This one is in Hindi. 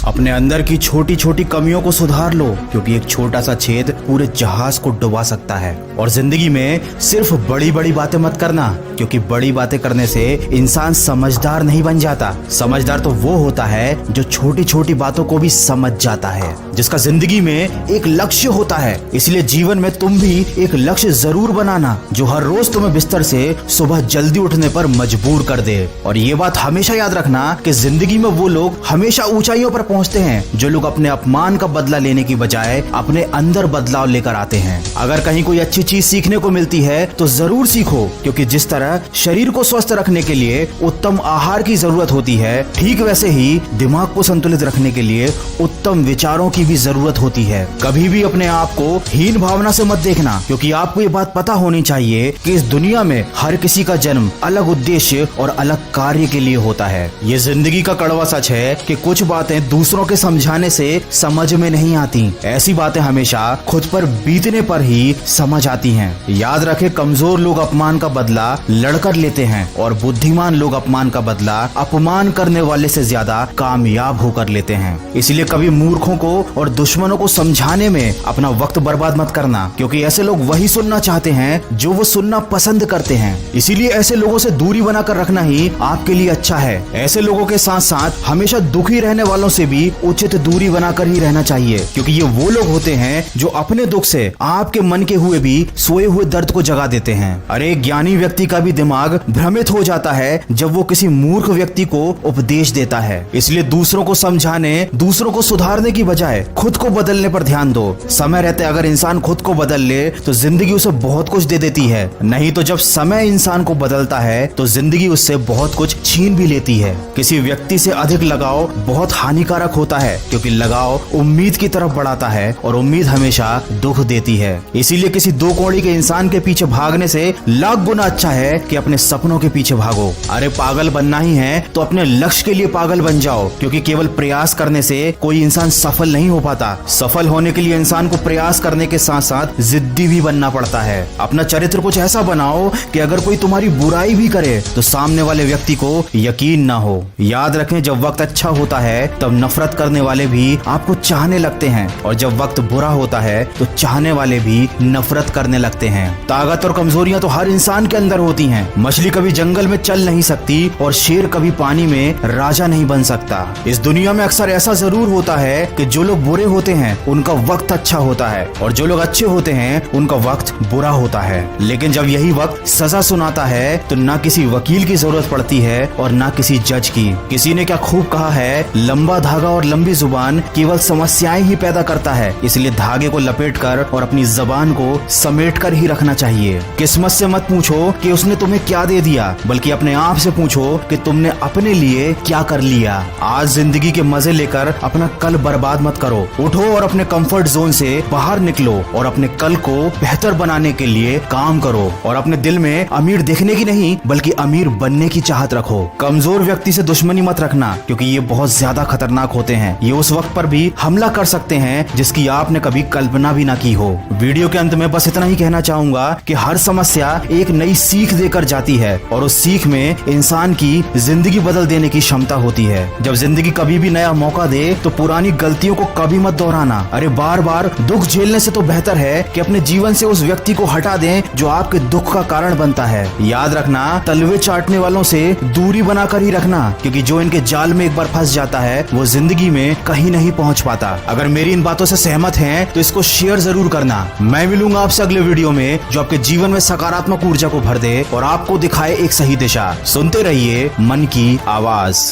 अपने अंदर की छोटी छोटी कमियों को सुधार लो, क्योंकि एक छोटा सा छेद पूरे जहाज को डुबा सकता है। और जिंदगी में सिर्फ बड़ी बड़ी बातें मत करना, क्योंकि बड़ी बातें करने से इंसान समझदार नहीं बन जाता। समझदार तो वो होता है जो छोटी छोटी बातों को भी समझ जाता है, जिसका जिंदगी में एक लक्ष्य होता है। इसलिए जीवन में तुम भी एक लक्ष्य जरूर बनाना, जो हर रोज तुम्हें बिस्तर से सुबह जल्दी उठने पर मजबूर कर दे। और ये बात हमेशा याद रखना कि जिंदगी में वो लोग हमेशा ऊंचाइयों पर पहुंचते हैं जो लोग अपने अपमान का बदला लेने की बजाय अपने अंदर बदलाव लेकर आते हैं। अगर कहीं कोई अच्छी चीज सीखने को मिलती है तो जरूर सीखो, क्योंकि जिस तरह शरीर को स्वस्थ रखने के लिए उत्तम आहार की जरूरत होती है, ठीक वैसे ही दिमाग को संतुलित रखने के लिए उत्तम विचारों की भी जरूरत होती है। कभी भी अपने आप को हीन भावना से मत देखना, क्योंकि आपको ये बात पता होनी चाहिए कि इस दुनिया में हर किसी का जन्म अलग उद्देश्य और अलग कार्य के लिए होता है। ये जिंदगी का कड़वा सच है कि कुछ बातें दूसरों के समझाने से समझ में नहीं आती। ऐसी बातें हमेशा खुद पर बीतने पर ही समझ आती हैं। याद रखें, कमजोर लोग अपमान का बदला लड़कर लेते हैं और बुद्धिमान लोग अपमान का बदला अपमान करने वाले से ज्यादा कामयाब होकर लेते हैं। इसलिए कभी मूर्खों को और दुश्मनों को समझाने में अपना वक्त बर्बाद मत करना, क्योंकि ऐसे लोग वही सुनना चाहते हैं जो वो सुनना पसंद करते हैं। इसीलिए ऐसे लोगों से दूरी बनाकर रखना ही आपके लिए अच्छा है। ऐसे लोगों के साथ साथ हमेशा दुखी रहने वालों से भी उचित दूरी बनाकर ही रहना चाहिए, क्योंकि ये वो लोग होते हैं जो अपने दुख से आपके मन के हुए भी सोए हुए दर्द को जगा देते हैं। अरे ज्ञानी व्यक्ति का भी दिमाग भ्रमित हो जाता है जब वो किसी मूर्ख व्यक्ति को उपदेश देता है। इसलिए दूसरों को समझाने, दूसरों को सुधारने की बजाय खुद को बदलने पर ध्यान दो। समय रहते अगर इंसान खुद को बदल ले तो जिंदगी उसे बहुत कुछ दे देती है, नहीं तो जब समय इंसान को बदलता है तो जिंदगी उससे बहुत कुछ छीन भी लेती है। किसी व्यक्ति से अधिक लगाव बहुत हानिकारक होता है, क्योंकि लगाव उम्मीद की तरफ बढ़ाता है और उम्मीद हमेशा दुख देती है। इसीलिए किसी दो कौड़ी के इंसान के पीछे भागने से लाख गुना अच्छा है कि अपने सपनों के पीछे भागो। अरे पागल बनना ही है तो अपने लक्ष्य के लिए पागल बन जाओ, क्योंकि केवल प्रयास करने से कोई इंसान सफल नहीं हो पाता। सफल होने के लिए इंसान को प्रयास करने के साथ साथ जिद्दी भी बनना पड़ता है। अपना चरित्र कुछ ऐसा बनाओ कि अगर कोई तुम्हारी बुराई भी करे तो सामने वाले व्यक्ति को यकीन ना हो। याद रखें, जब वक्त अच्छा होता है तब नफरत करने वाले भी आपको चाहने लगते हैं, और जब वक्त बुरा होता है तो चाहने वाले भी नफरत करने लगते हैं। ताकत और कमजोरियां तो हर इंसान के अंदर होती हैं। मछली कभी जंगल में चल नहीं सकती और शेर कभी पानी में राजा नहीं बन सकता। इस दुनिया में अक्सर ऐसा जरूर होता है कि जो लोग बुरे होते हैं उनका वक्त अच्छा होता है, और जो लोग अच्छे होते हैं उनका वक्त बुरा होता है। लेकिन जब यही वक्त सजा सुनाता है तो ना किसी वकील की जरूरत पड़ती है और ना किसी जज की। किसी ने क्या खूब कहा है, लंबा धागा और लंबी जुबान केवल समस्याएं ही पैदा करता है। इसलिए धागे को लपेटकर और अपनी जबान को समेटकर ही रखना चाहिए। किस्मत से मत पूछो कि उसने तुम्हें क्या दे दिया, बल्कि अपने आप से पूछो कि तुमने अपने लिए क्या कर लिया। आज जिंदगी के मजे लेकर अपना कल बर्बाद मत करो। उठो और अपने कंफर्ट जोन से बाहर निकलो और अपने कल को बेहतर बनाने के लिए काम करो। और अपने दिल में अमीर दिखने की नहीं बल्कि अमीर बनने की चाहत रखो। कमजोर व्यक्ति से दुश्मनी मत रखना, क्योंकि ये बहुत ज्यादा खतरनाक होते हैं। ये उस वक्त पर भी हमला कर सकते हैं जिसकी आपने कभी कल्पना भी ना की हो। वीडियो के अंत में बस इतना ही कहना चाहूंगा कि हर समस्या एक नई सीख देकर जाती है, और उस सीख में इंसान की जिंदगी बदल देने की क्षमता होती है। जब जिंदगी कभी भी नया मौका दे तो पुरानी गलतियों को कभी मत दोहराना। अरे बार बार दुख झेलने से तो बेहतर है कि अपने जीवन से उस व्यक्ति को हटा दें जो आपके दुख का कारण बनता है। याद रखना, तलवे चाटने वालों से दूरी बनाकर ही रखना, क्योंकि जो इनके जाल में एक बार फंस जाता है वो जिंदगी में कहीं नहीं पहुंच पाता। अगर मेरी इन बातों से सहमत हैं तो इसको शेयर जरूर करना। मैं मिलूंगा आपसे अगले वीडियो में जो आपके जीवन में सकारात्मक ऊर्जा को भर दे और आपको दिखाए एक सही दिशा। सुनते रहिए मन की आवाज।